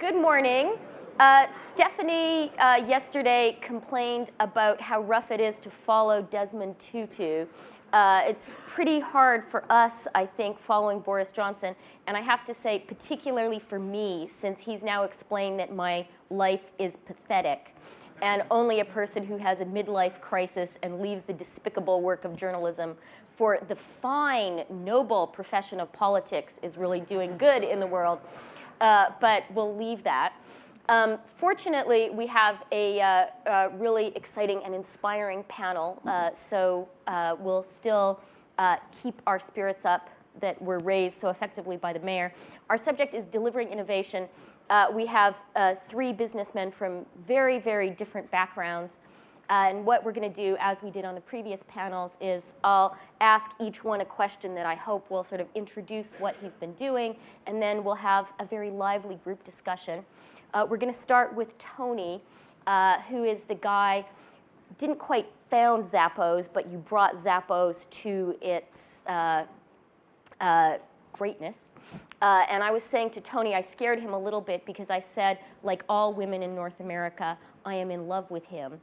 Good morning. Stephanie yesterday complained about how rough it is to follow Desmond Tutu. It's pretty hard for us, I think, following Boris Johnson. And I have to say, particularly for me, since he's now explained that my life is pathetic. And only a person who has a midlife crisis and leaves the despicable work of journalism for the fine, noble profession of politics is really doing good in the world. But we'll leave that. Fortunately, we have a really exciting and inspiring panel, so we'll still keep our spirits up that were raised so effectively by the mayor. Our subject is delivering innovation. We have three businessmen from very, very different backgrounds. And what we're going to do, as we did on the previous panels, is I'll ask each one a question that I hope will sort of introduce what he's been doing, and then we'll have a very lively group discussion. We're going to start with Tony, who is the guy, didn't quite found Zappos, but you brought Zappos to its greatness. And I was saying to Tony, I scared him a little bit because I said, like all women in North America, I am in love with him.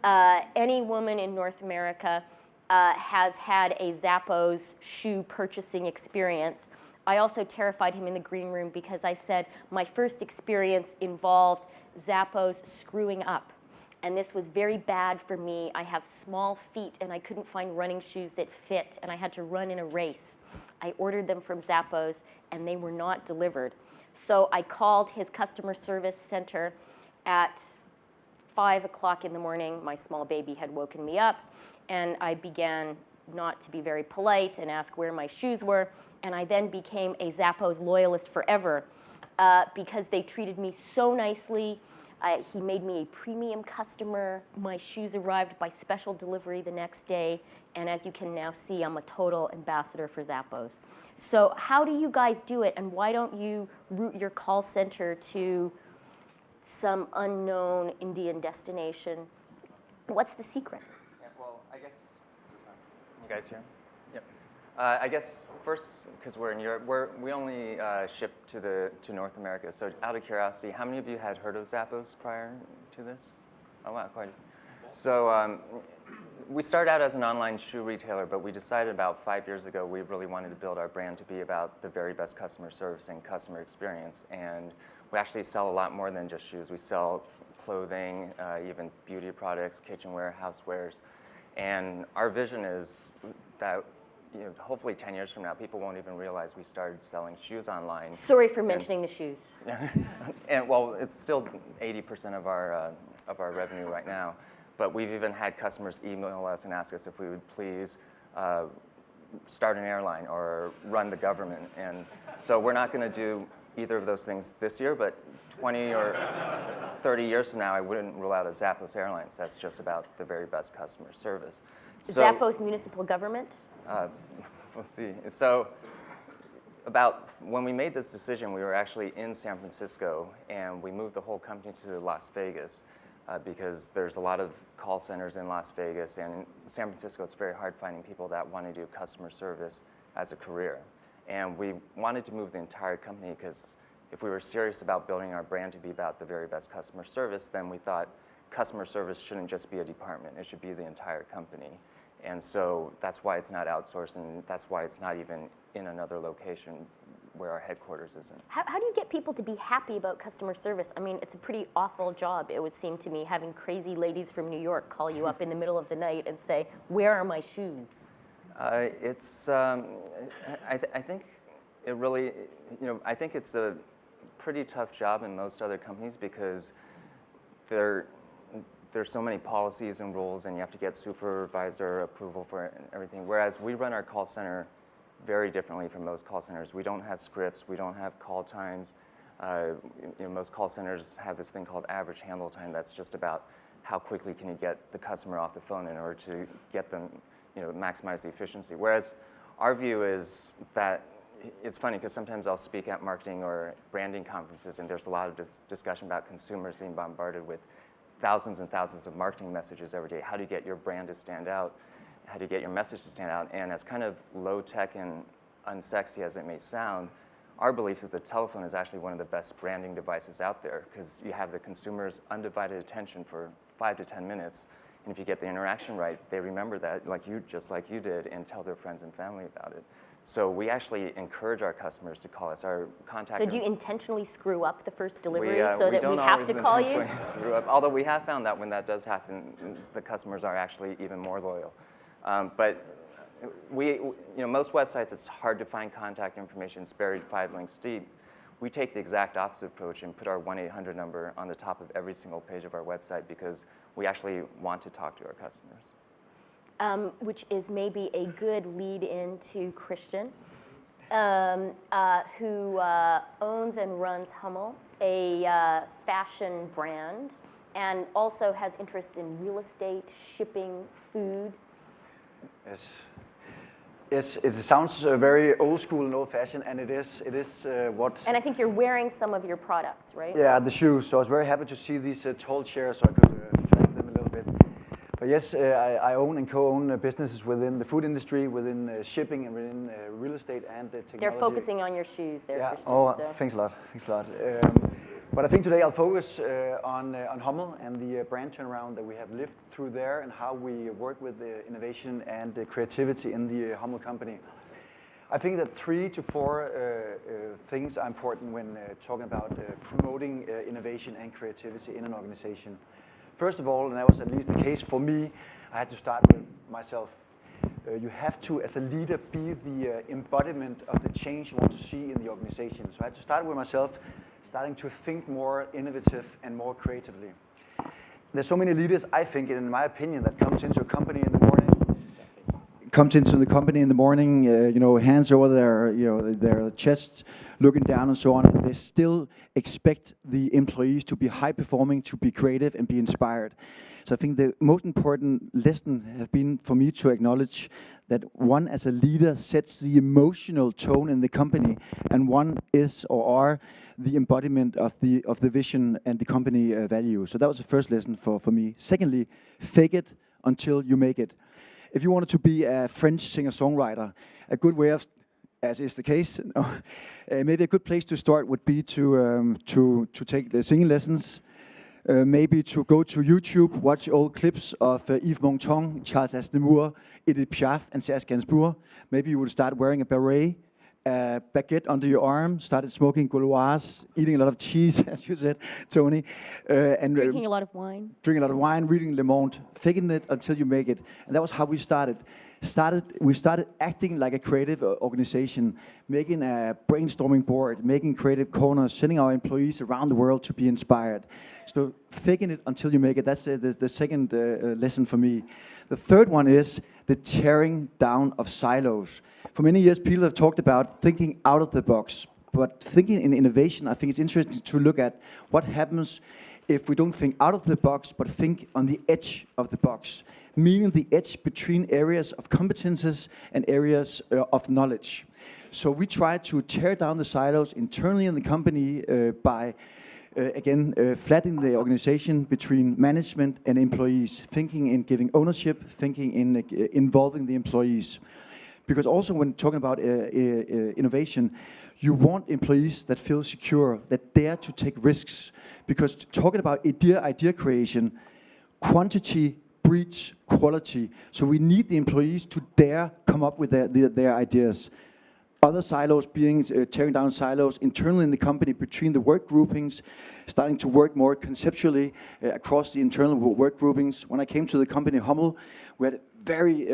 Any woman in North America has had a Zappos shoe purchasing experience. I also terrified him in the green room because I said my first experience involved Zappos screwing up. And this was very bad for me. I have small feet and I couldn't find running shoes that fit, and I had to run in a race. I ordered them from Zappos and they were not delivered. So I called his customer service center at 5 o'clock in the morning. My small baby had woken me up, and I began not to be very polite and ask where my shoes were. And I then became a Zappos loyalist forever because they treated me so nicely. He made me a premium customer. My shoes arrived by special delivery the next day. And as you can now see, I'm a total ambassador for Zappos. So how do you guys do it? And why don't you route your call center to some unknown Indian destination? What's the secret? Yeah, well, I guess, you guys hear? Yep. I guess first, because we're in Europe, we only ship to North America. So out of curiosity, how many of you had heard of Zappos prior to this? Oh, wow, quite. So we started out as an online shoe retailer, but we decided about 5 years ago we really wanted to build our brand to be about the very best customer service and customer experience. And we actually sell a lot more than just shoes. We sell clothing, even beauty products, kitchenware, housewares. And our vision is that hopefully 10 years from now, people won't even realize we started selling shoes online. Sorry for mentioning the shoes. And well, it's still 80% of our revenue right now. But we've even had customers email us and ask us if we would please start an airline or run the government. And so we're not going to do either of those things this year, but 20 or 30 years from now, I wouldn't rule out a Zappos Airlines. That's just about the very best customer service. So, Zappos municipal government? We'll see. So about when we made this decision, we were actually in San Francisco, and we moved the whole company to Las Vegas because there's a lot of call centers in Las Vegas, and in San Francisco, it's very hard finding people that want to do customer service as a career. And we wanted to move the entire company because if we were serious about building our brand to be about the very best customer service, then we thought customer service shouldn't just be a department. It should be the entire company. And so that's why it's not outsourced, and that's why it's not even in another location where our headquarters isn't. How do you get people to be happy about customer service? I mean, it's a pretty awful job, it would seem to me, having crazy ladies from New York call you up in the middle of the night and say, where are my shoes? I think it really, I think it's a pretty tough job in most other companies because there's so many policies and rules, and you have to get supervisor approval for everything. Whereas we run our call center very differently from most call centers. We don't have scripts. We don't have call times. Most call centers have this thing called average handle time. That's just about how quickly can you get the customer off the phone in order to get them, maximize the efficiency. Whereas our view is that it's funny because sometimes I'll speak at marketing or branding conferences, and there's a lot of discussion about consumers being bombarded with thousands and thousands of marketing messages every day. How do you get your brand to stand out? How do you get your message to stand out? And as kind of low tech and unsexy as it may sound, our belief is the telephone is actually one of the best branding devices out there because you have the consumer's undivided attention for 5 to 10 minutes. And if you get the interaction right, they remember that just like you did and tell their friends and family about it. So we actually encourage our customers to call us. Our contact. So do you intentionally screw up the first delivery so that we have to call you? Screw up. Although we have found that when that does happen, the customers are actually even more loyal. But most websites, it's hard to find contact information. It's buried 5 links deep. We take the exact opposite approach and put our 1-800 number on the top of every single page of our website because we actually want to talk to our customers. Which is maybe a good lead into Christian, who owns and runs Hummel, a fashion brand, and also has interests in real estate, shipping, food. Yes. Yes, it sounds very old school and old fashioned, and it is what... And I think you're wearing some of your products, right? Yeah, the shoes. So I was very happy to see these tall chairs so I could flank them a little bit. But yes, I own and co-own businesses within the food industry, within shipping, and within real estate and technology. They're focusing on your shoes there, yeah. Christian. Oh, so. Thanks a lot. Thanks a lot. But I think today I'll focus on Hummel and the brand turnaround that we have lived through there and how we work with the innovation and the creativity in the Hummel company. I think that 3 to 4 things are important when talking about promoting innovation and creativity in an organization. First of all, and that was at least the case for me, I had to start with myself. You have to, as a leader, be the embodiment of the change you want to see in the organization. So I had to start with myself, starting to think more innovative and more creatively. There's so many leaders, I think, in my opinion, that comes into a company in the morning, hands over their chest, looking down and so on, and they still expect the employees to be high performing, to be creative and be inspired. So I think the most important lesson has been for me to acknowledge that one as a leader sets the emotional tone in the company, and one is or are the embodiment of the vision and the company value. So that was the first lesson for me. Secondly, fake it until you make it. If you wanted to be a French singer-songwriter, a good way of, as is the case, maybe a good place to start would be to take the singing lessons. Maybe to go to YouTube, watch old clips of Yves Montand, Charles Aznavour, Edith Piaf, and Serge Gainsbourg. Maybe you would start wearing a beret, a baguette under your arm, started smoking Gauloise, eating a lot of cheese, as you said, Tony. And drinking a lot of wine. Drinking a lot of wine, reading Le Monde, faking it until you make it. And that was how we started. We started acting like a creative organization, making a brainstorming board, making creative corners, sending our employees around the world to be inspired. So faking it until you make it, that's the second lesson for me. The third one is the tearing down of silos. For many years, people have talked about thinking out of the box. But thinking in innovation, I think it's interesting to look at what happens if we don't think out of the box, but think on the edge of the box, meaning the edge between areas of competences and areas of knowledge. So we try to tear down the silos internally in the company by, flattening the organization between management and employees, thinking in giving ownership, thinking in involving the employees. Because also when talking about innovation, you want employees that feel secure, that dare to take risks. Because talking about idea creation, quantity breeds quality. So we need the employees to dare come up with their ideas. Other silos being tearing down silos internally in the company between the work groupings, starting to work more conceptually across the internal work groupings. When I came to the company Hummel, we had very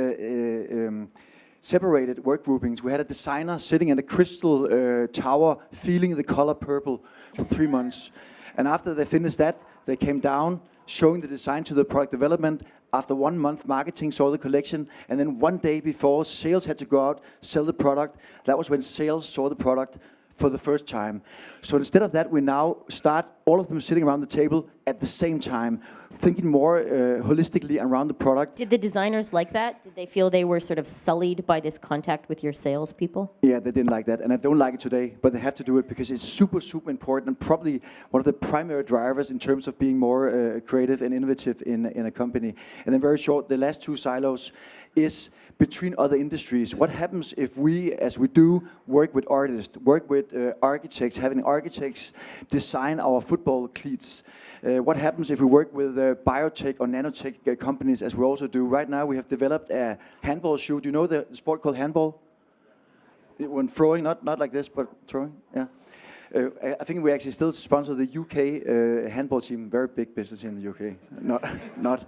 separated work groupings. We had a designer sitting in a crystal tower feeling the color purple for 3 months. And after they finished that, they came down, showing the design to the product development. After 1 month, marketing saw the collection. And then 1 day before, sales had to go out, sell the product. That was when sales saw the product for the first time. So instead of that, we now start all of them sitting around the table at the same time, thinking more holistically around the product. Did the designers like that? Did they feel they were sort of sullied by this contact with your salespeople? Yeah, they didn't like that, and I don't like it today, but they have to do it because it's super, super important, and probably one of the primary drivers in terms of being more creative and innovative in a company. And then very short, the last two silos is between other industries. What happens if we, as we do, work with artists, work with architects, having architects design our football cleats? What happens if we work with biotech or nanotech companies, as we also do? Right now we have developed a handball shoe. Do you know the sport called handball? When throwing, not like this, but throwing, yeah. I think we actually still sponsor the UK handball team, very big business in the UK. Not.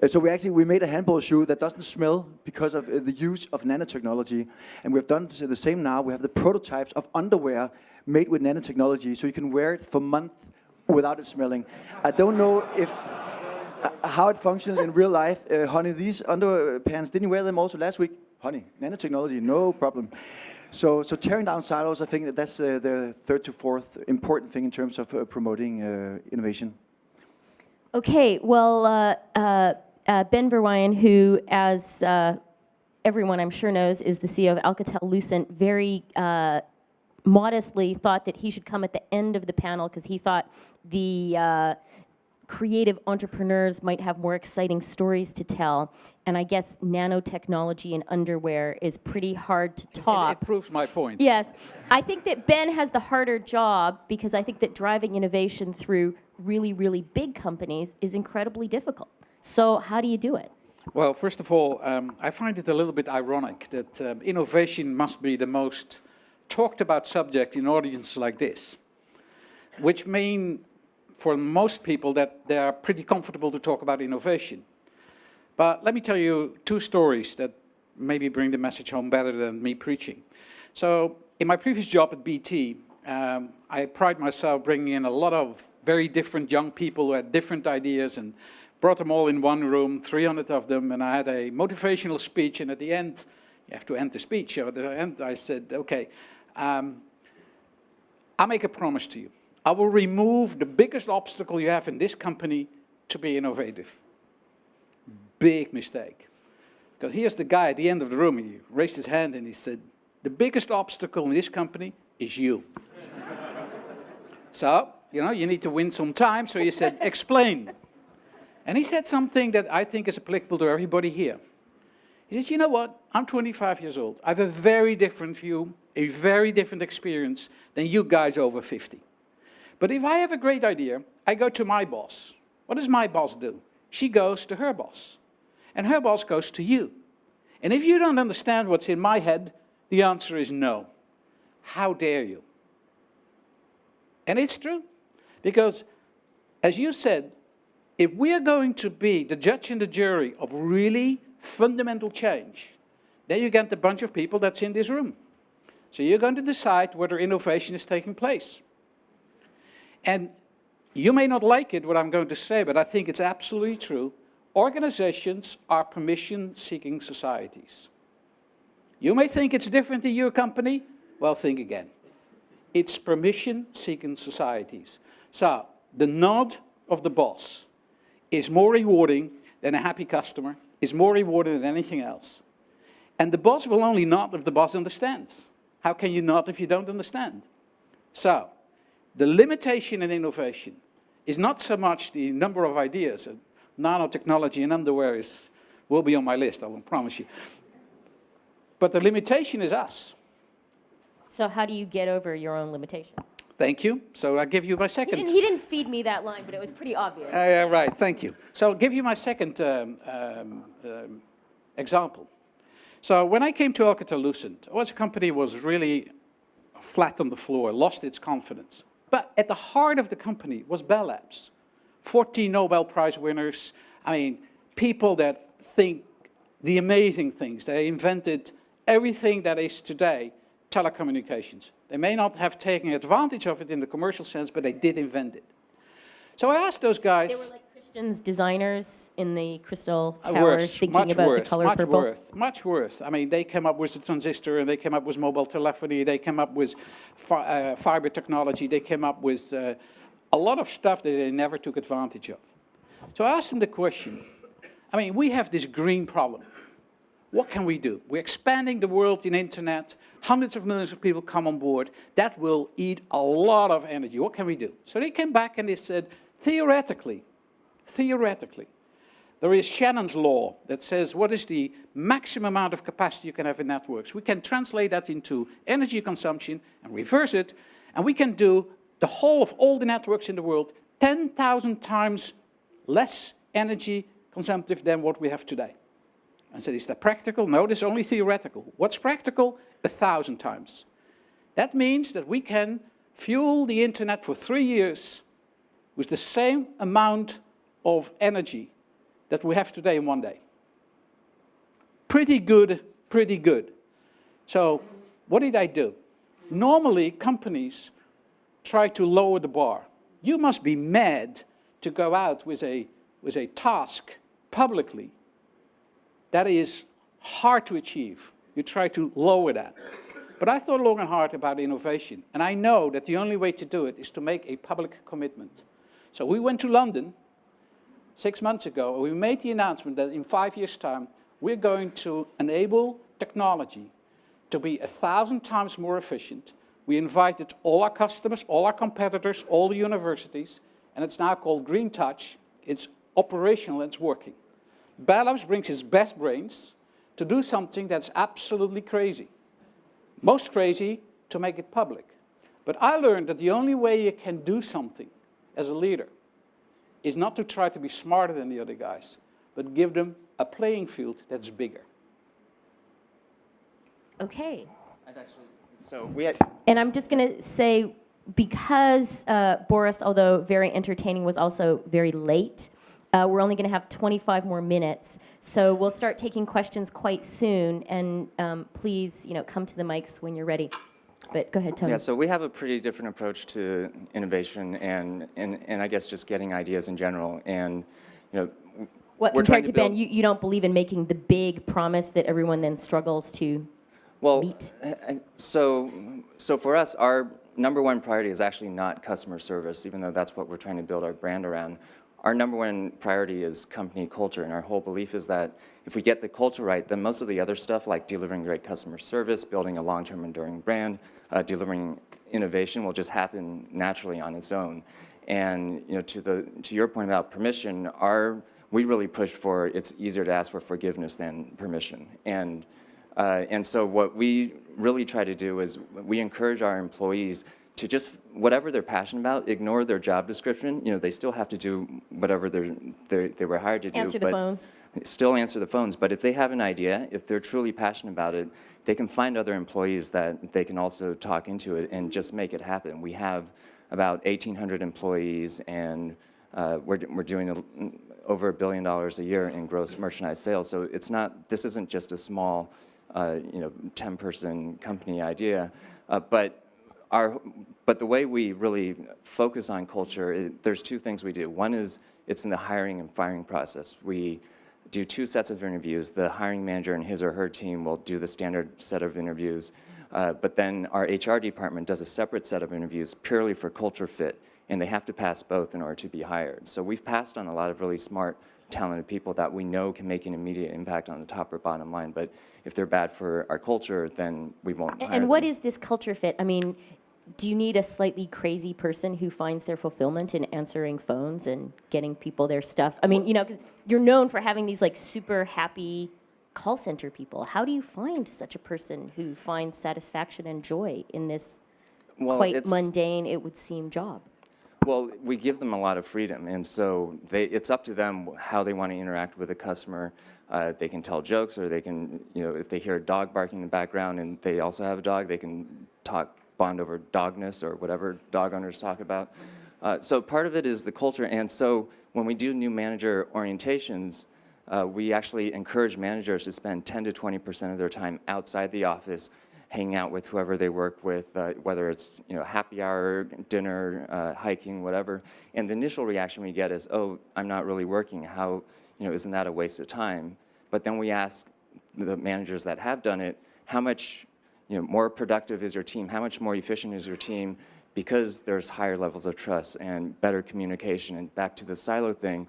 So we made a handball shoe that doesn't smell because of the use of nanotechnology. And we've done the same now. We have the prototypes of underwear made with nanotechnology, so you can wear it for months without it smelling. I don't know if how it functions in real life. Honey, these underpants, didn't you wear them also last week? Honey, nanotechnology, no problem. So tearing down silos, I think that's the third to fourth important thing in terms of promoting innovation. Okay, well, Ben Verwaayen, who, as everyone I'm sure knows, is the CEO of Alcatel-Lucent, very modestly thought that he should come at the end of the panel because he thought the creative entrepreneurs might have more exciting stories to tell. And I guess nanotechnology in underwear is pretty hard to top. It proves my point. Yes. I think that Ben has the harder job because I think that driving innovation through really, really big companies is incredibly difficult. So how do you do it? Well, first of all, I find it a little bit ironic that innovation must be the most talked about subject in audiences like this, which mean for most people that they are pretty comfortable to talk about innovation. But let me tell you two stories that maybe bring the message home better than me preaching. So in my previous job at BT, I pride myself bringing in a lot of very different young people who had different ideas and brought them all in one room, 300 of them, and I had a motivational speech, and at the end, you have to end the speech. At the end I said, okay, I'll make a promise to you. I will remove the biggest obstacle you have in this company to be innovative. Big mistake. Because here's the guy at the end of the room, he raised his hand and he said, the biggest obstacle in this company is you. So, you need to win some time, so he said, explain. And he said something that I think is applicable to everybody here. He said, you know what, I'm 25 years old. I have a very different view, a very different experience than you guys over 50. But if I have a great idea, I go to my boss. What does my boss do? She goes to her boss. And her boss goes to you. And if you don't understand what's in my head, the answer is no. How dare you? And it's true. Because, as you said, if we are going to be the judge and the jury of really fundamental change, then you get a bunch of people that's in this room. So you're going to decide whether innovation is taking place. And you may not like it, what I'm going to say, but I think it's absolutely true. Organizations are permission-seeking societies. You may think it's different in your company. Well, think again. It's permission-seeking societies. So the nod of the boss is more rewarding than a happy customer, is more rewarding than anything else. And the boss will only nod if the boss understands. How can you nod if you don't understand? So, the limitation in innovation is not so much the number of ideas. Nanotechnology and underwear will be on my list, I will promise you. But the limitation is us. So how do you get over your own limitation? Thank you. So I'll give you my second. He didn't feed me that line, but it was pretty obvious. Right, thank you. So I'll give you my second example. So when I came to Alcatel-Lucent, a company was really flat on the floor, lost its confidence. But at the heart of the company was Bell Labs. 14 Nobel Prize winners. I mean, people that think the amazing things. They invented everything that is today telecommunications. They may not have taken advantage of it in the commercial sense, but they did invent it. So I asked those guys... They were like Christian's designers in the Crystal Towers thinking about the color purple. Much worse. I mean, they came up with the transistor, and they came up with mobile telephony, they came up with fiber technology, they came up with a lot of stuff that they never took advantage of. So I asked them the question, I mean, we have this green problem. What can we do? We're expanding the world in internet. Hundreds of millions of people come on board. That will eat a lot of energy. What can we do? So they came back and they said, theoretically, there is Shannon's law that says what is the maximum amount of capacity you can have in networks. We can translate that into energy consumption and reverse it, and we can do the whole of all the networks in the world 10,000 times less energy consumptive than what we have today. I said, is that practical? No, this is only theoretical. What's practical? 1,000 times. That means that we can fuel the internet for 3 years with the same amount of energy that we have today in 1 day. Pretty good, pretty good. So what did I do? Normally, companies try to lower the bar. You must be mad to go out with a task publicly that is hard to achieve. You try to lower that. But I thought long and hard about innovation, and I know that the only way to do it is to make a public commitment. So we went to London 6 months ago, and we made the announcement that in 5 years' time, we're going to enable technology to be 1,000 times more efficient. We invited all our customers, all our competitors, all the universities, and it's now called Green Touch. It's operational and it's working. Bell Labs brings its best brains to do something that's absolutely crazy. Most crazy to make it public. But I learned that the only way you can do something as a leader is not to try to be smarter than the other guys, but give them a playing field that's bigger. Okay. So we had, And I'm just going to say, because Boris, although very entertaining, was also very late, we're only going to have 25 more minutes. So we'll start taking questions quite soon. And please, come to the mics when you're ready. But go ahead, Tony. Yeah, so we have a pretty different approach to innovation and I guess just getting ideas in general. And, What, we're compared trying to to Ben, build, you don't believe in making the big promise that everyone then struggles to meet? So for us, our number one priority is actually not customer service, even though that's what we're trying to build our brand around. Our number one priority is company culture, and our whole belief is that if we get the culture right, then most of the other stuff, like delivering great customer service, building a long-term enduring brand, delivering innovation, will just happen naturally on its own. And to your point about permission, we really push for it's easier to ask for forgiveness than permission. And so what we really try to do is we encourage our employees to just, whatever they're passionate about, ignore their job description. They still have to do whatever they were hired to do. Answer the phones. Still answer the phones. But if they have an idea, if they're truly passionate about it, they can find other employees that they can also talk into it and just make it happen. We have about 1,800 employees, and we're doing over $1 billion a year in gross merchandise sales. So this isn't just a small 10-person company idea, but the way we really focus on culture, there's two things we do. One is it's in the hiring and firing process. We do 2 sets of interviews. The hiring manager and his or her team will do the standard set of interviews, but then our HR department does a separate set of interviews purely for culture fit, and they have to pass both in order to be hired. So we've passed on a lot of really smart, talented people that we know can make an immediate impact on the top or bottom line, but if they're bad for our culture, then we won't hire them. And what is this culture fit? I mean, do you need a slightly crazy person who finds their fulfillment in answering phones and getting people their stuff? I mean, 'cause you're known for having these super happy call center people. How do you find such a person who finds satisfaction and joy in this quite mundane, it would seem, job? Well, we give them a lot of freedom, and so it's up to them how they want to interact with a customer. They can tell jokes, or they can, if they hear a dog barking in the background and they also have a dog, they can bond over dogness or whatever dog owners talk about. So part of it is the culture, and so when we do new manager orientations, we actually encourage managers to spend 10 to 20% of their time outside the office, hanging out with whoever they work with, whether it's happy hour, dinner, hiking, whatever. And the initial reaction we get is, "Oh, I'm not really working. How, isn't that a waste of time?" But then we ask the managers that have done it, how much more productive is your team? How much more efficient is your team because there's higher levels of trust and better communication, and back to the silo thing,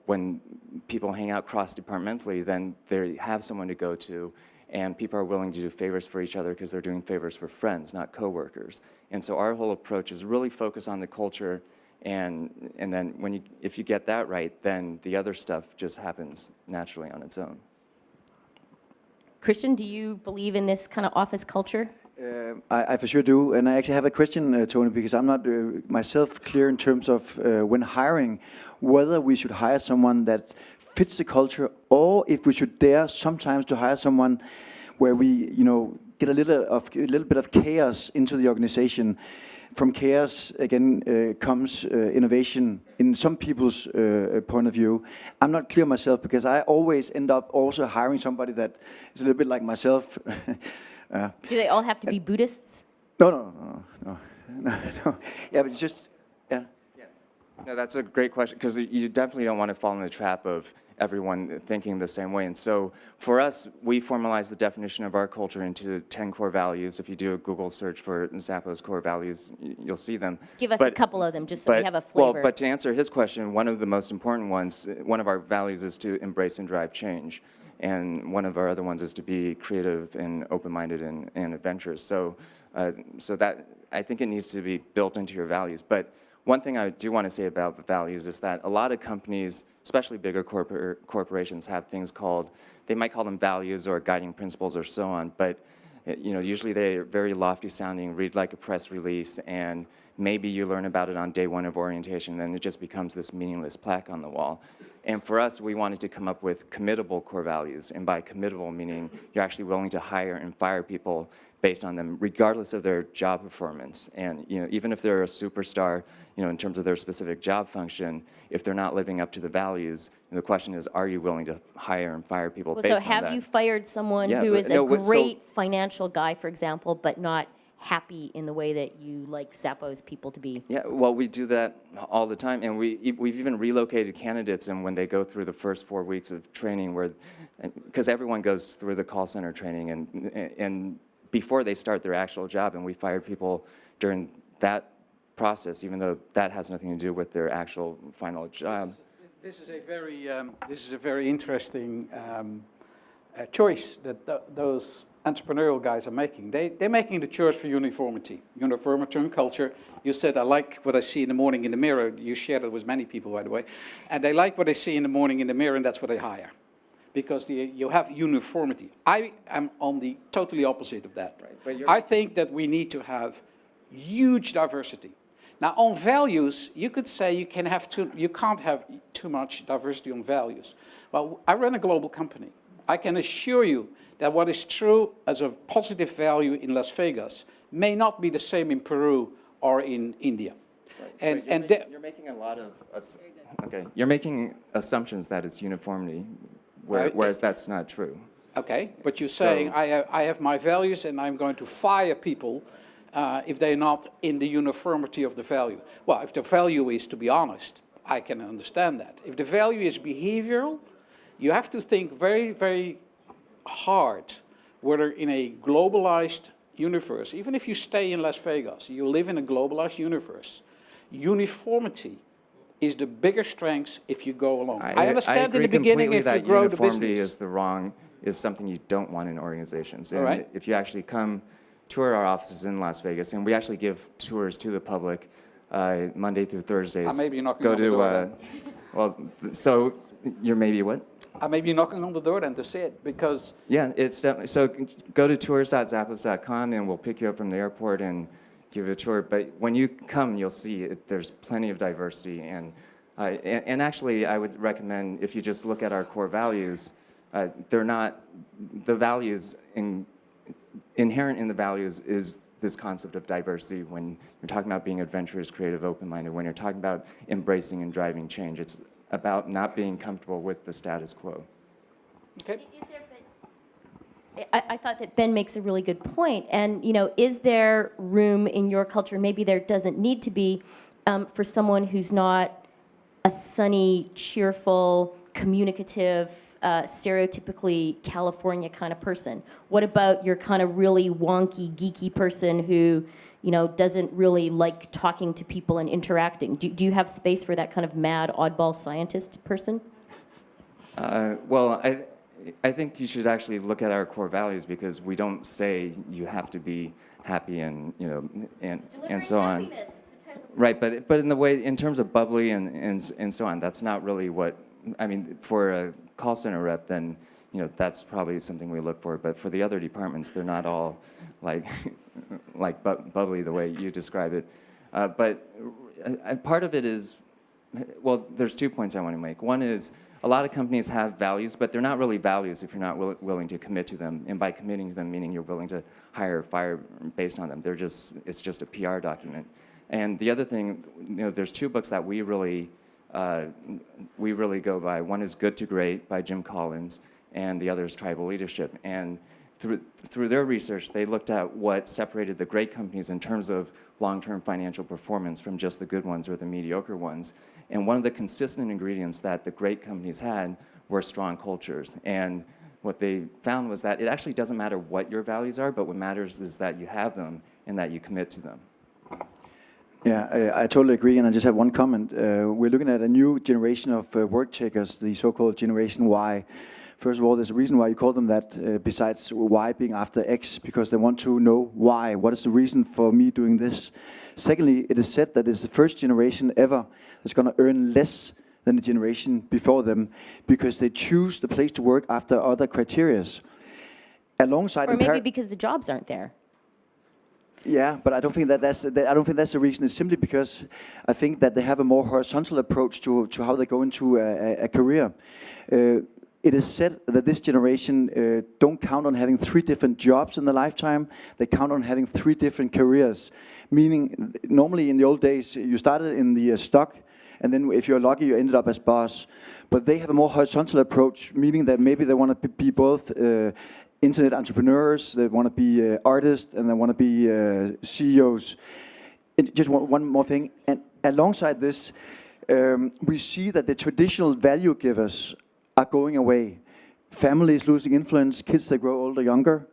when people hang out cross-departmentally, then they have someone to go to, and people are willing to do favors for each other because they're doing favors for friends, not coworkers. And so our whole approach is really focus on the culture, and then if you get that right, then the other stuff just happens naturally on its own. Christian, do you believe in this kind of office culture? I for sure do, and I actually have a question, Tony, because I'm not myself clear in terms of when hiring, whether we should hire someone that fits the culture, or if we should dare sometimes to hire someone where we, get a little bit of chaos into the organization. From chaos again comes innovation in some people's point of view. I'm not clear myself because I always end up also hiring somebody that is a little bit like myself. Do they all have to be Buddhists? No. Yeah, but it's just, yeah. No, that's a great question, because you definitely don't want to fall in the trap of everyone thinking the same way. And so for us, we formalize the definition of our culture into 10 core values. If you do a Google search for Zappos core values, you'll see them. Give us a couple of them, just so we have a flavor. Well, but to answer his question, one of the most important ones, one of our values is to embrace and drive change. And one of our other ones is to be creative and open-minded and adventurous. So that, I think it needs to be built into your values. But one thing I do want to say about the values is that a lot of companies, especially bigger corporations, have things called, they might call them values or guiding principles or so on, but usually they're very lofty sounding, read like a press release, and maybe you learn about it on day one of orientation, then it just becomes this meaningless plaque on the wall. And for us, we wanted to come up with committable core values, and by committable meaning you're actually willing to hire and fire people based on them, regardless of their job performance. And even if they're a superstar, in terms of their specific job function, if they're not living up to the values, the question is, are you willing to hire and fire people based on that? So have you fired someone who is a great financial guy, for example, but not happy in the way that you like Zappos people to be? Yeah, well, we do that all the time, and we've even relocated candidates, and when they go through the first 4 weeks of training, because everyone goes through the call center training, and before they start their actual job, and we fired people during that process, even though that has nothing to do with their actual final job. This is a very interesting choice that those entrepreneurial guys are making. They're making the choice for uniformity and culture. You said, I like what I see in the morning in the mirror. You shared it with many people, by the way. And they like what they see in the morning in the mirror, and that's what they hire. Because you have uniformity. I am on the totally opposite of that. Right. I think that we need to have huge diversity. Now, on values, you could say you can't have too much diversity on values. Well, I run a global company. I can assure you that what is true as a positive value in Las Vegas may not be the same in Peru or in India. Right. You're making a lot of You're making assumptions that it's uniformity, whereas that's not true. Okay, but you're saying I have my values and I'm going to fire people if they're not in the uniformity of the value. Well, if the value is to be honest, I can understand that. If the value is behavioral, you have to think very, very hard whether in a globalized universe, even if you stay in Las Vegas, you live in a globalized universe, uniformity is the bigger strength if you go along. I understand in the beginning if you grow the business. Uniformity is something you don't want in organizations. And right. If you actually come tour our offices in Las Vegas, and we actually give tours to the public Monday through Thursdays. I may be knocking on the door. Well, so you're maybe what? I may be knocking on the door then to see it, because... Yeah, it's definitely, so go to tours.zappos.com and we'll pick you up from the airport and give you a tour. But when you come, you'll see there's plenty of diversity. And actually, I would recommend, if you just look at our core values, they're not, the values, inherent in the values is this concept of diversity. When you're talking about being adventurous, creative, open-minded, when you're talking about embracing and driving change, it's about not being comfortable with the status quo. Okay. I thought that Ben makes a really good point. And, is there room in your culture, maybe there doesn't need to be, for someone who's not a sunny, cheerful, communicative, stereotypically California kind of person? What about your kind of really wonky, geeky person who, doesn't really like talking to people and interacting. Do you have space for that kind of mad oddball scientist person? Well, I think you should actually look at our core values, because we don't say you have to be happy and and so on. Right, but in the way, in terms of bubbly and so on, that's not really what, I mean, for a call center rep, then that's probably something we look for. But for the other departments, they're not all like bubbly the way you describe it. But part of it is, well, there's 2 points I want to make. One is, a lot of companies have values, but they're not really values if you're not willing to commit to them. And by committing to them, meaning you're willing to hire or fire based on them. It's just a PR document. And the other thing, there's 2 books that we really go by. One is Good to Great by Jim Collins, and the other is Tribal Leadership. And through their research, they looked at what separated the great companies in terms of long-term financial performance from just the good ones or the mediocre ones. And one of the consistent ingredients that the great companies had were strong cultures. And what they found was that it actually doesn't matter what your values are, but what matters is that you have them and that you commit to them. Yeah, I totally agree, and I just have one comment. We're looking at a new generation of work takers, the so-called Generation Y. First of all, there's a reason why you call them that, besides Y being after X, because they want to know why. What is the reason for me doing this? Secondly, it is said that it's the first generation ever that's going to earn less than the generation before them, because they choose the place to work after other criteria. Alongside, or maybe because the jobs aren't there. Yeah, but I don't think that's the reason. It's simply because I think that they have a more horizontal approach to how they go into a career. It is said that this generation don't count on having 3 different jobs in their lifetime. They count on having 3 different careers. Meaning, normally in the old days, you started in the stock, and then if you're lucky, you ended up as boss. But they have a more horizontal approach, meaning that maybe they want to be both internet entrepreneurs, they want to be artists, and they want to be CEOs. And just one more thing, and alongside this, we see that the traditional value givers are going away. Family is losing influence, kids that grow older, younger.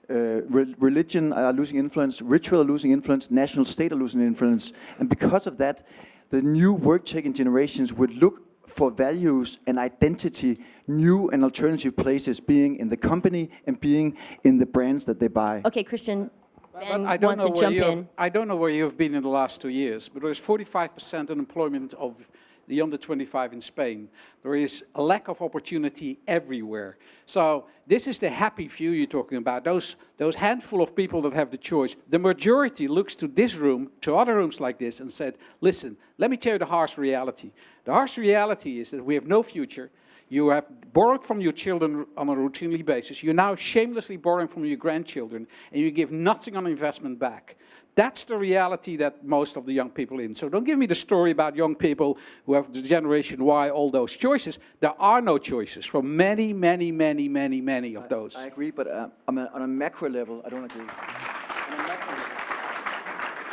Religion are losing influence, ritual are losing influence, national state are losing influence. And because of that, the new work-taking generations would look for values and identity, new and alternative places, being in the company and being in the brands that they buy. Okay, Christian, Ben I don't wants to jump in. I don't know where you've been in the last 2 years, but there is 45% unemployment of the under 25 in Spain. There is a lack of opportunity everywhere. So this is the happy few you're talking about, those handful of people that have the choice. The majority looks to this room, to other rooms like this, and said, listen, let me tell you the harsh reality. The harsh reality is that we have no future. You have borrowed from your children on a routinely basis. You're now shamelessly borrowing from your grandchildren, and you give nothing on investment back. That's the reality that most of the young people in. So don't give me the story about young people who have the Generation Y, all those choices. There are no choices for many, many, many, many, many of those. I agree, but on a macro level, I don't agree.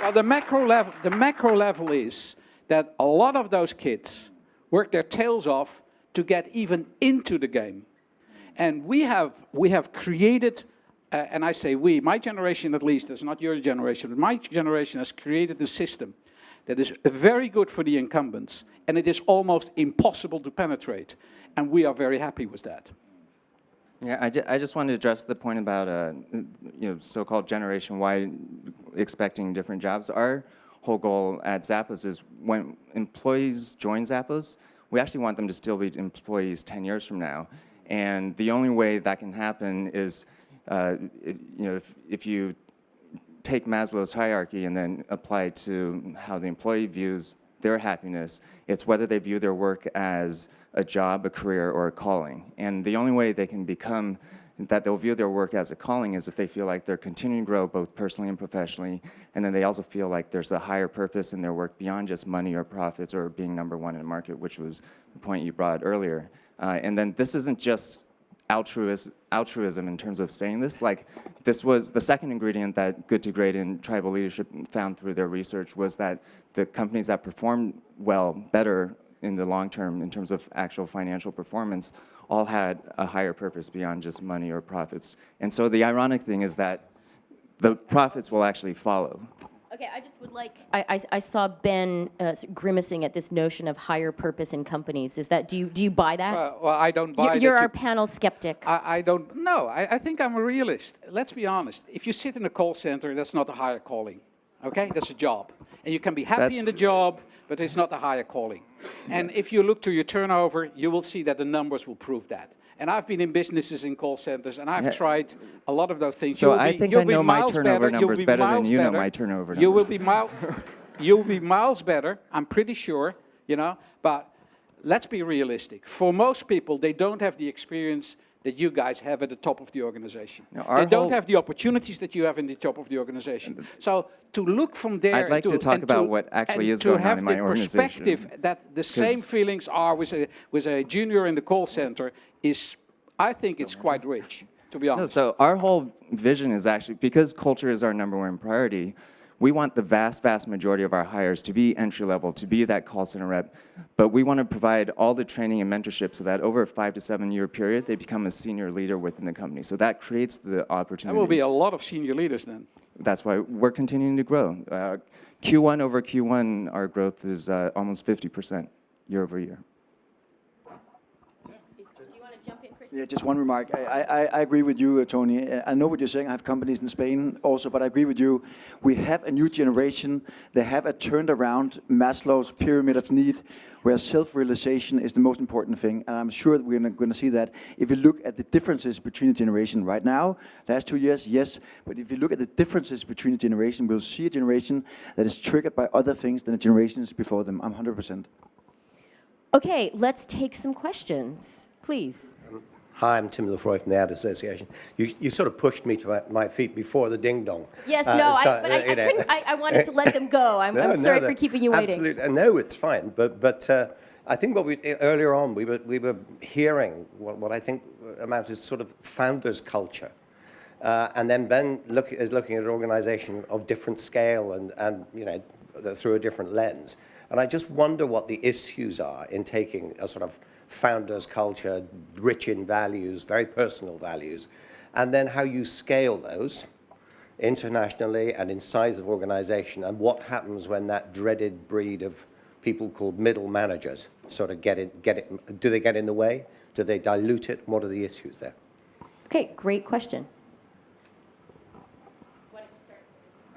Well, the macro level is that a lot of those kids work their tails off to get even into the game. And we have created, and I say we, my generation at least, it's not your generation, but my generation has created a system that is very good for the incumbents, and it is almost impossible to penetrate. And we are very happy with that. Yeah, I just wanted to address the point about so-called Generation Y expecting different jobs. Our whole goal at Zappos is when employees join Zappos, we actually want them to still be employees 10 years from now. And the only way that can happen is, if you take Maslow's hierarchy and then apply it to how the employee views their happiness, it's whether they view their work as a job, a career, or a calling. And the only way they can become that they'll view their work as a calling is if they feel like they're continuing to grow both personally and professionally, and then they also feel like there's a higher purpose in their work beyond just money or profits or being number one in the market, which was the point you brought earlier. And then this isn't just altruism in terms of saying this. Like, this was the second ingredient that Good to Great and Tribal Leadership found through their research, was that the companies that performed well, better in the long term in terms of actual financial performance, all had a higher purpose beyond just money or profits. And so the ironic thing is that the profits will actually follow. Okay, I just would like. I saw Ben grimacing at this notion of higher purpose in companies. Is that do you buy that? Well, I don't buy You're that our panel skeptic. I don't know. I think I'm a realist. Let's be honest. If you sit in a call center, that's not a higher calling. Okay, that's a job, and you can be happy in the job, but it's not a higher calling. And if you look to your turnover, you will see that the numbers will prove that. And I've been in businesses in call centers, and I've tried a lot of those things. So I think I know my turnover numbers better than you know my turnover numbers. You will be miles. You'll be miles better. I'm pretty sure. You know, but let's be realistic. For most people, they don't have the experience that you guys have at the top of the organization. They don't have the opportunities that you have in the top of the organization. So to look from there, I'd like to talk about what actually is going on in my organization. To have the perspective that the same feelings are with a junior in the call center is, I think it's quite rich, to be honest. So our whole vision is actually, because culture is our #1 priority, we want the vast, vast majority of our hires to be entry level, to be that call center rep, but we want to provide all the training and mentorship so that over a 5 to 7 year period, they become a senior leader within the company. So that creates the opportunity. There will be a lot of senior leaders then. That's why we're continuing to grow. Q1 over Q1, our growth is almost 50% year over year. Yeah, just one remark. I agree with you, Tony. I know what you're saying. I have companies in Spain also, but I agree with you. We have a new generation. They have a turned around Maslow's pyramid of need, where self-realization is the most important thing. And I'm sure that we're going to see that. If you look at the differences between the generation right now, last 2 years, yes. But if you look at the differences between the generation, we'll see a generation that is triggered by other things than the generations before them. I'm 100%. Okay, let's take some questions, please. Hi, I'm Tim Lefroy from the Ad Association. You sort of pushed me to my feet before the ding-dong. Yes, no, I wanted to let them go. I'm sorry for keeping you waiting. Absolutely, no, it's fine. But I think earlier on we were hearing what I think amounts to sort of founders culture. And then Ben is looking at an organization of different scale and you know, through a different lens. And I just wonder what the issues are in taking a sort of founders culture, rich in values, very personal values, and then how you scale those internationally and in size of organization, and what happens when that dreaded breed of people called middle managers sort of get it, do they get in the way? Do they dilute it? What are the issues there? Okay, great question.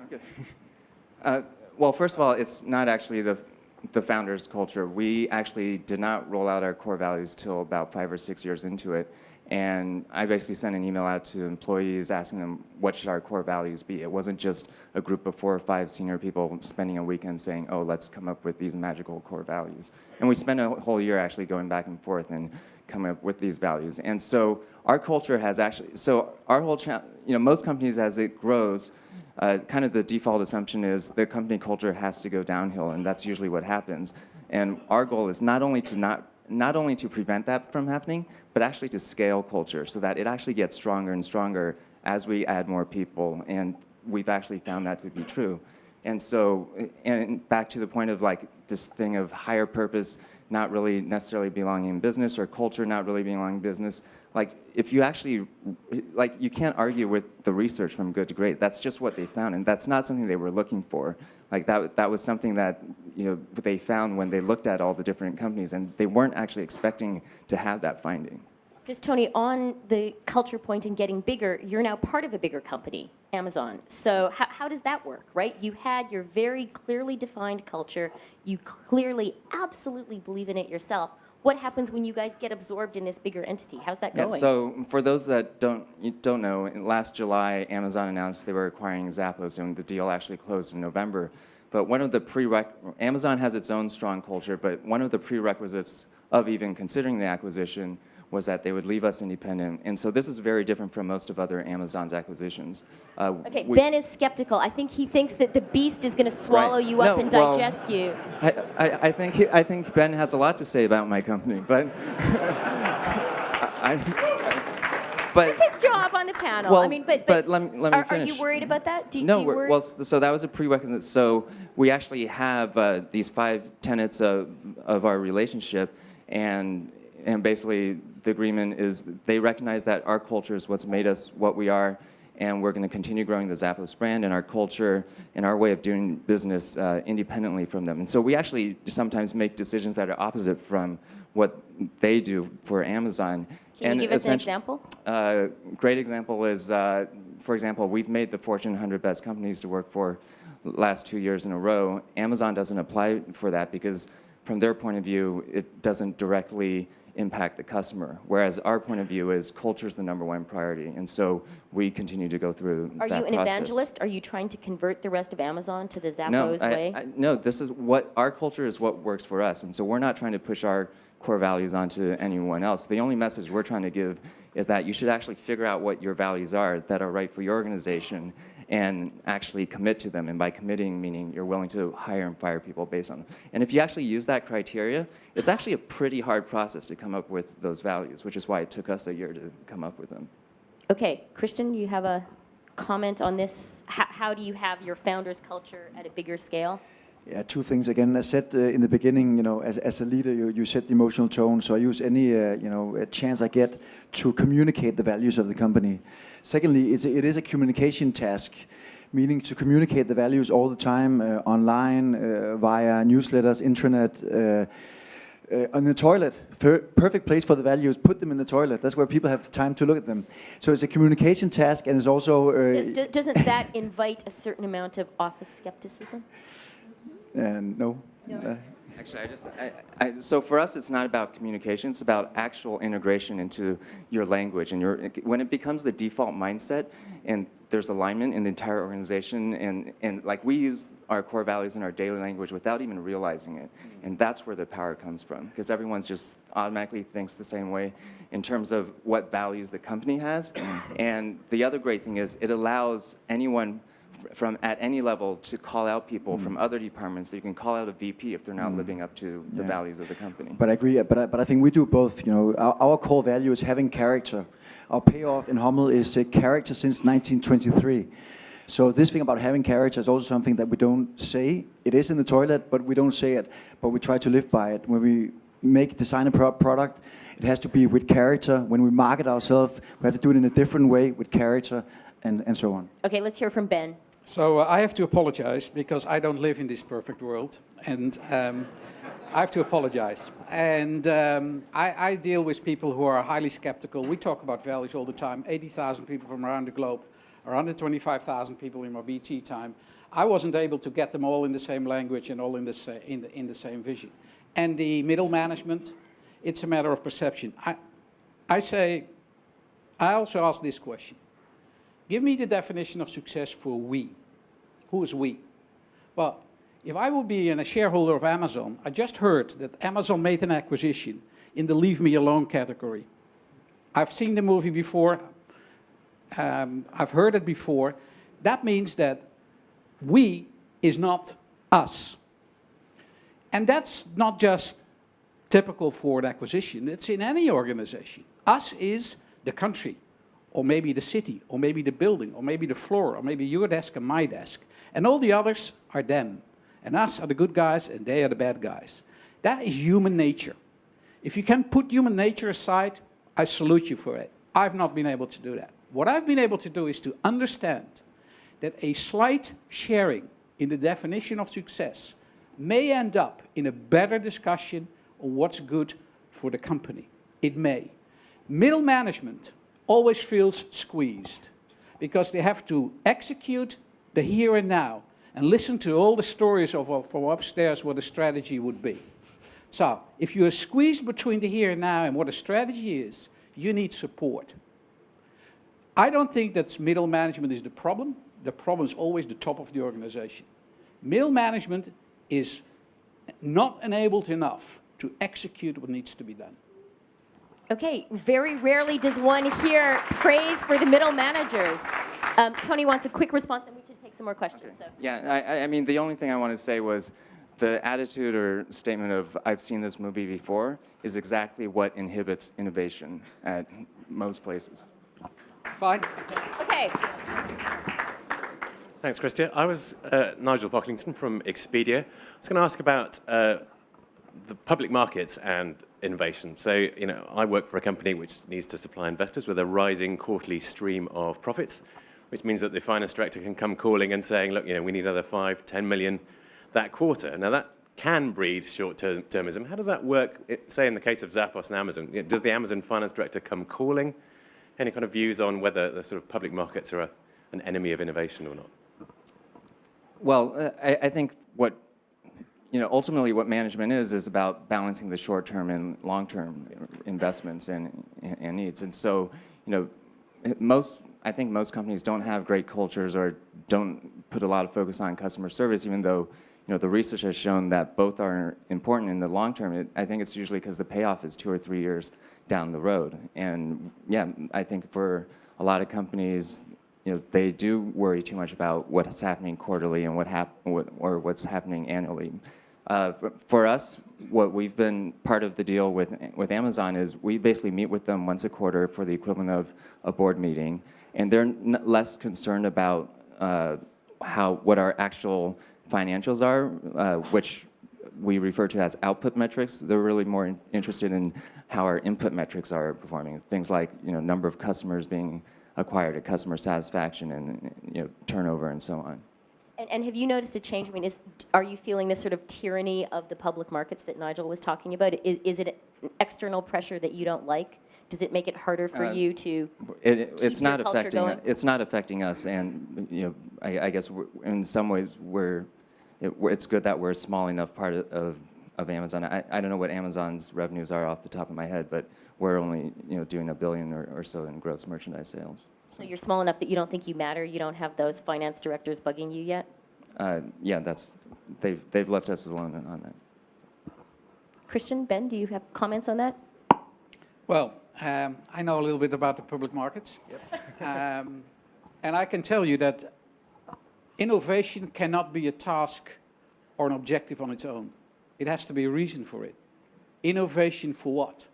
Okay. Well, first of all, it's not actually the founders' culture. We actually did not roll out our core values till about 5 or 6 years into it. And I basically sent an email out to employees asking them, what should our core values be? It wasn't just a group of 4 or 5 senior people spending a weekend saying, oh, let's come up with these magical core values. And we spent a whole year actually going back and forth and coming up with these values. And so our culture has actually, so our whole, most companies as it grows, kind of the default assumption is the company culture has to go downhill, and that's usually what happens. And our goal is not only to prevent that from happening, but actually to scale culture so that it actually gets stronger and stronger as we add more people. And we've actually found that to be true. And so, and back to the point of like this thing of higher purpose not really necessarily belonging in business, or culture not really belonging in business. Like, if you actually, like, you can't argue with the research from good to great. That's just what they found, and that's not something they were looking for. Like, that was something that, they found when they looked at all the different companies, and they weren't actually expecting to have that finding. Just, Tony, on the culture point and getting bigger, you're now part of a bigger company, Amazon. So how does that work, right? You had your very clearly defined culture. You clearly, absolutely believe in it yourself. What happens when you guys get absorbed in this bigger entity? How's that going? So for those that don't know, last July, Amazon announced they were acquiring Zappos, and the deal actually closed in November. But one of the Amazon has its own strong culture, but one of the prerequisites of even considering the acquisition was that they would leave us independent. And so this is very different from most of other Amazon's acquisitions. Okay, Ben is skeptical. I think he thinks that the beast is going to swallow you up and digest you. I think Ben has a lot to say about my company, but but it's his job on the panel. Well, I mean, but let me finish. Are you worried about that? Do no, you worry? Well, so that was a prerequisite. So we actually have these 5 tenets of our relationship, and basically the agreement is they recognize that our culture is what's made us what we are, and we're going to continue growing the Zappos brand and our culture and our way of doing business independently from them. And so we actually sometimes make decisions that are opposite from what they do for Amazon. Can you give us an example? Great example is, for example, we've made the Fortune 100 best companies to work for last 2 years in a row. Amazon doesn't apply for that because from their point of view, it doesn't directly impact the customer, whereas our point of view is culture is the #1 priority, and so we continue to go through that process. Are you an evangelist? Are you trying to convert the rest of Amazon to the Zappos way? No, this is what our culture is, what works for us, and so we're not trying to push our core values onto anyone else. The only message we're trying to give is that you should actually figure out what your values are that are right for your organization and actually commit to them. And by committing, meaning you're willing to hire and fire people based on them. And if you actually use that criteria, it's actually a pretty hard process to come up with those values, which is why it took us a year to come up with them. Okay, Christian, you have a comment on this? How do you have your founder's culture at a bigger scale? Yeah, two things again. I said in the beginning, as a leader, you set the emotional tone. So I use any, chance I get to communicate the values of the company. Secondly, it is a communication task, meaning to communicate the values all the time, online, via newsletters, intranet, on the toilet. Perfect place for the values. Put them in the toilet. That's where people have time to look at them. So it's a communication task, and it's also. Doesn't that invite a certain amount of office skepticism? No. Actually, so for us, it's not about communication. It's about actual integration into your language. And when it becomes the default mindset and there's alignment in the entire organization, and like we use our core values in our daily language without even realizing it. And that's where the power comes from, because everyone's just automatically thinks the same way in terms of what values the company has. And the other great thing is it allows anyone from at any level to call out people from other departments. So you can call out a VP if they're not living up to the values of the company. But I agree. But I think we do both. Our core value is having character. Our payoff in Hummel is character since 1923. So this thing about having character is also something that we don't say. It is in the toilet, but we don't say it. But we try to live by it. When we design a product, it has to be with character. When we market ourselves, we have to do it in a different way with character, and so on. Okay, let's hear from Ben. So I have to apologize because I don't live in this perfect world, and I have to apologize. And I deal with people who are highly skeptical. We talk about values all the time. 80,000 people from around the globe, 125,000 people in my BT time. I wasn't able to get them all in the same language and all in the same vision. And the middle management, it's a matter of perception. I also ask this question. Give me the definition of success for we. Who is we? Well, if I would be a shareholder of Amazon, I just heard that Amazon made an acquisition in the leave me alone category. I've seen the movie before. I've heard it before. That means that we is not us. And that's not just typical for an acquisition. It's in any organization. Us is the country, or maybe the city, or maybe the building, or maybe the floor, or maybe your desk and my desk. And all the others are them. And us are the good guys, and they are the bad guys. That is human nature. If you can put human nature aside, I salute you for it. I've not been able to do that. What I've been able to do is to understand that a slight sharing in the definition of success may end up in a better discussion on what's good for the company. It may. Middle management always feels squeezed because they have to execute the here and now and listen to all the stories from upstairs what the strategy would be. So if you are squeezed between the here and now and what a strategy is, you need support. I don't think that middle management is the problem. The problem is always the top of the organization. Middle management is not enabled enough to execute what needs to be done. Okay, very rarely does one hear praise for the middle managers. Tony wants a quick response, then we should take some more questions. Okay. So. Yeah, I mean, the only thing I want to say was the attitude or statement of I've seen this movie before is exactly what inhibits innovation at most places. Fine. Okay. Thanks, Chrystia. I was Nigel Pocklington from Expedia. I was going to ask about the public markets and innovation. So, I work for a company which needs to supply investors with a rising quarterly stream of profits. which means that the finance director can come calling and saying, look, we need another 5, 10 million that quarter. Now that can breed short-termism. How does that work, say in the case of Zappos and Amazon? Does the Amazon finance director come calling? Any kind of views on whether the sort of public markets are an enemy of innovation or not? Well, I think ultimately what management is about balancing the short-term and long-term investments and needs. And so, I think most companies don't have great cultures or don't put a lot of focus on customer service, even though, the research has shown that both are important in the long term. I think it's usually because the payoff is 2 or 3 years down the road. And yeah, I think for a lot of companies, they do worry too much about what's happening quarterly and what's happening annually. For us, what we've been part of the deal with Amazon is we basically meet with them once a quarter for the equivalent of a board meeting, and they're less concerned about what our actual financials are, which we refer to as output metrics. They're really more interested in how our input metrics are performing. Things like number of customers being acquired, customer satisfaction, and turnover, and so on. And have you noticed a change? I mean, are you feeling this sort of tyranny of the public markets that Nigel was talking about? Is it an external pressure that you don't like? Does it make it harder for you to it's not your culture affecting going? It's not affecting us, and I guess in some ways it's good that we're a small enough part of Amazon. I don't know what Amazon's revenues are off the top of my head, but we're only doing $1 billion or so in gross merchandise sales. So you're small enough that you don't think you matter? You don't have those finance directors bugging you yet? Yeah, they've left us alone on that. Christian, Ben, do you have comments on that? Well, I know a little bit about the public markets. Yep. And I can tell you that innovation cannot be a task or an objective on its own. It has to be a reason for it. Innovation for what?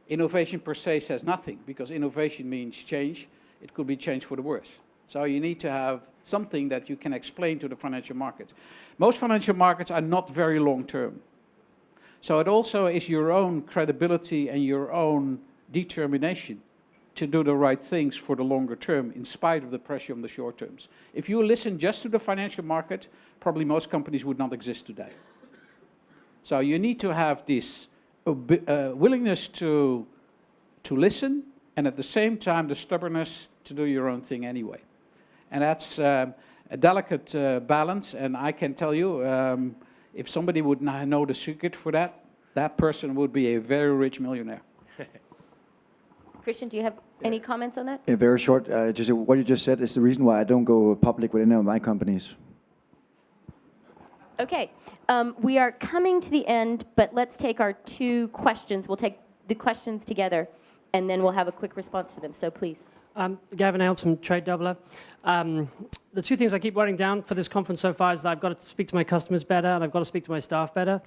Innovation per se says nothing, because innovation means change. It could be change for the worse. So you need to have something that you can explain to the financial markets. Most financial markets are not very long-term. So it also is your own credibility and your own determination to do the right things for the longer term, in spite of the pressure on the short terms. If you listen just to the financial market, probably most companies would not exist today. So you need to have this willingness to listen, and at the same time the stubbornness to do your own thing anyway. And that's a delicate balance, and I can tell you, if somebody would know the secret for that, that person would be a very rich millionaire. Christian, do you have any comments on that? In very short, just what you just said is the reason why I don't go public with any of my companies. Okay, we are coming to the end, but let's take our 2 questions. We'll take the questions together, and then we'll have a quick response to them. So please. Gavin Ailes from Trade Doubler. The 2 things I keep writing down for this conference so far is that I've got to speak to my customers better, and I've got to speak to my staff better.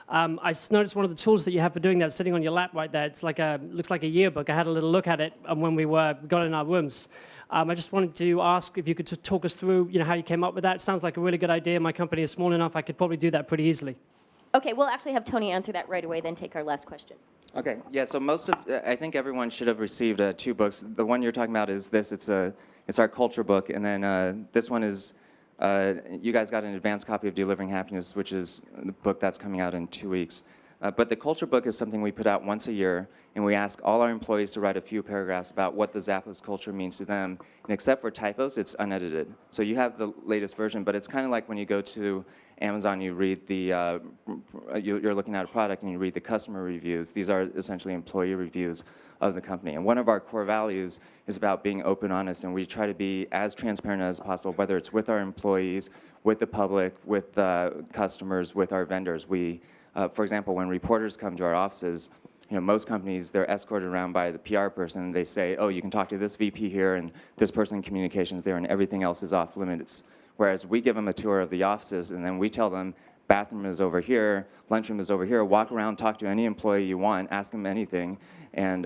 I noticed one of the tools that you have for doing that is sitting on your lap right there. It's like looks like a yearbook. I had a little look at it when we got in our rooms. I just wanted to ask if you could talk us through, how you came up with that. It sounds like a really good idea. My company is small enough. I could probably do that pretty easily. Okay, we'll actually have Tony answer that right away, then take our last question. Okay, yeah, so I think everyone should have received 2 books. The one you're talking about is this. It's our culture book, and then this one is, you guys got an advanced copy of Delivering Happiness, which is the book that's coming out in 2 weeks. But the culture book is something we put out once a year, and we ask all our employees to write a few paragraphs about what the Zappos culture means to them. And except for typos, it's unedited. So you have the latest version, but it's kind of like when you go to Amazon, you read you're looking at a product and you read the customer reviews. These are essentially employee reviews of the company. And one of our core values is about being open, honest, and we try to be as transparent as possible, whether it's with our employees, with the public, with customers, with our vendors. For example, when reporters come to our offices, most companies, they're escorted around by the PR person, and they say, oh, you can talk to this VP here, and this person in communications there, and everything else is off limits. Whereas we give them a tour of the offices, and then we tell them, bathroom is over here, lunchroom is over here, walk around, talk to any employee you want, ask them anything, and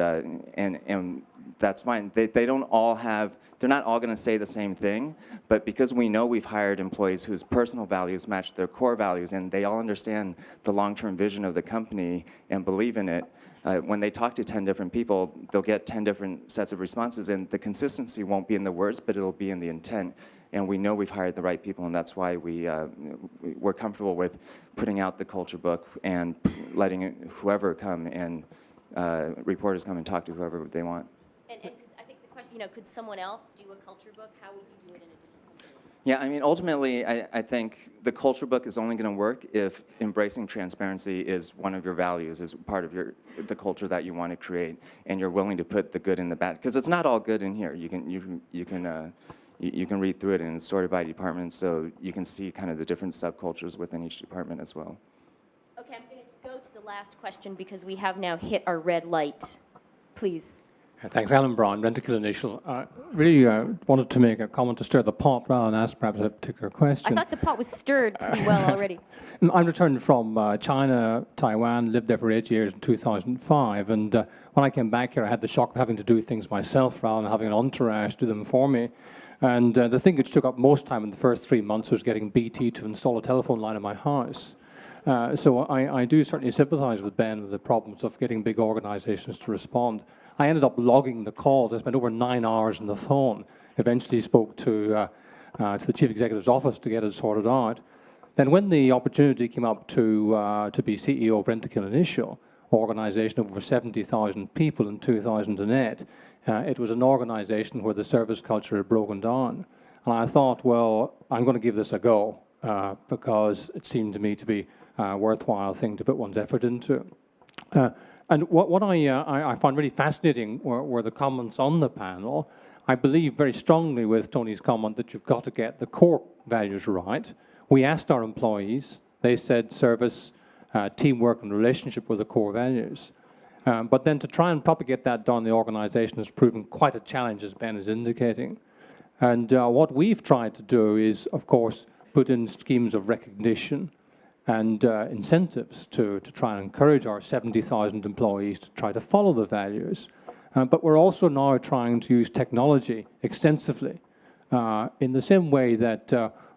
that's fine. They don't all have, they're not all going to say the same thing, but because we know we've hired employees whose personal values match their core values, and they all understand the long-term vision of the company and believe in it, when they talk to 10 different people, they'll get 10 different sets of responses, and the consistency won't be in the words, but it'll be in the intent. And we know we've hired the right people, and that's why we're comfortable with putting out the culture book and letting whoever come and reporters come and talk to whoever they want. And I think the question, could someone else do a culture book? How would you do it in a different culture book? Yeah, I mean, ultimately, I think the culture book is only going to work if embracing transparency is one of your values, is part of the culture that you want to create, and you're willing to put the good and the bad, because it's not all good in here. You can read through it, and it's sorted by department, so you can see kind of the different subcultures within each department as well. Okay, I'm going to go to the last question because we have now hit our red light. Please. Thanks, Alan Brown, Rentokil Initial. Really wanted to make a comment to stir the pot rather than ask perhaps a particular question. I thought the pot was stirred pretty well already. I'm returned from China, Taiwan, lived there for 8 years in 2005, and when I came back here I had the shock of having to do things myself rather than having an entourage do them for me. And the thing which took up most time in the first 3 months was getting BT to install a telephone line in my house. So I do certainly sympathize with Ben with the problems of getting big organizations to respond. I ended up logging the calls. I spent over 9 hours on the phone. Eventually spoke to the chief executive's office to get it sorted out. Then when the opportunity came up to be CEO of Rentokil Initial, organization of over 70,000 people in 2008, it was an organization where the service culture had broken down. And I thought, well, I'm going to give this a go because it seemed to me to be a worthwhile thing to put one's effort into. And what I found really fascinating were the comments on the panel. I believe very strongly with Tony's comment that you've got to get the core values right. We asked our employees, they said service, teamwork and relationship were the core values. But then to try and propagate that down the organization has proven quite a challenge, as Ben is indicating. And what we've tried to do is, of course, put in schemes of recognition and incentives to try and encourage our 70,000 employees to try to follow the values. But we're also now trying to use technology extensively in the same way that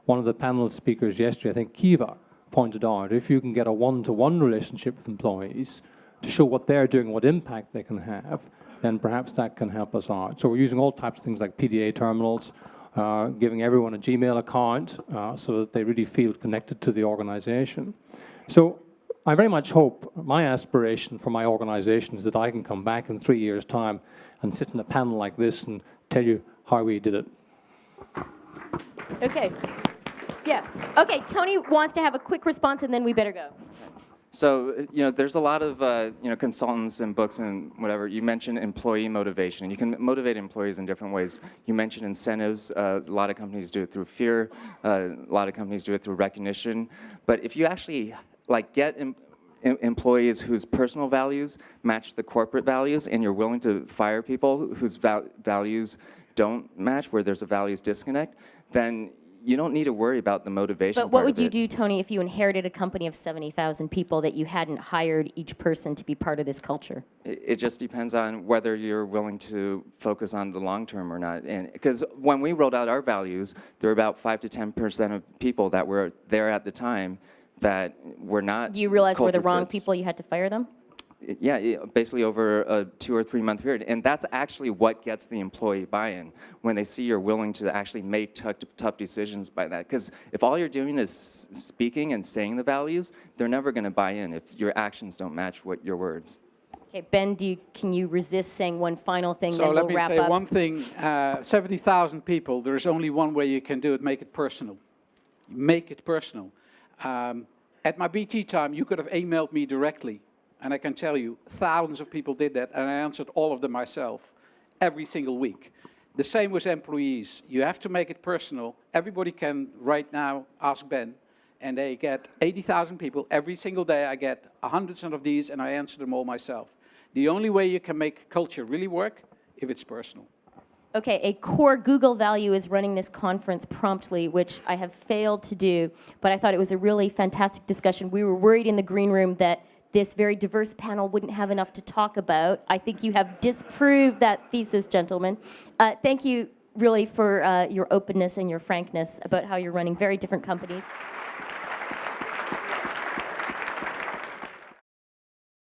one of the panel speakers yesterday, I think Kiva, pointed out, if you can get a one-to-one relationship with employees to show what they're doing, what impact they can have, then perhaps that can help us out. So we're using all types of things like PDA terminals, giving everyone a Gmail account so that they really feel connected to the organization. So I very much hope, my aspiration for my organization is that I can come back in 3 years' time and sit in a panel like this and tell you how we did it. Okay. Yeah. Okay, Tony wants to have a quick response, and then we better go. So, there's a lot of, consultants and books and whatever. You mentioned employee motivation, and you can motivate employees in different ways. You mentioned incentives. A lot of companies do it through fear. A lot of companies do it through recognition. But if you actually, get employees whose personal values match the corporate values, and you're willing to fire people whose values don't match, where there's a values disconnect, then you don't need to worry about the motivation. But what would you do, Tony, if you inherited a company of 70,000 people that you hadn't hired each person to be part of this culture? It just depends on whether you're willing to focus on the long term or not. And because when we rolled out our values, there were about 5 to 10% of people that were there at the time that were not. Do you realize were the culture wrong fits. people? You had to fire them? Yeah, basically over a 2 or 3 month period. And that's actually what gets the employee buy-in, when they see you're willing to actually make tough decisions by that. Because if all you're doing is speaking and saying the values, they're never going to buy in if your actions don't match what your words. Okay, Ben, can you resist saying one final thing, So then let we'll wrap me say up? one thing. 70,000 people, there is only one way you can do it, make it personal. Make it personal. At my BT time, you could have emailed me directly. And I can tell you, thousands of people did that, and I answered all of them myself, every single week. The same with employees. You have to make it personal. Everybody can right now ask Ben, and they get 80,000 people. Every single day I get hundreds of these, and I answer them all myself. The only way you can make culture really work, if it's personal. Okay, a core Google value is running this conference promptly, which I have failed to do, but I thought it was a really fantastic discussion. We were worried in the green room that this very diverse panel wouldn't have enough to talk about. I think you have disproved that thesis, gentlemen. Thank you really for your openness and your frankness about how you're running very different companies.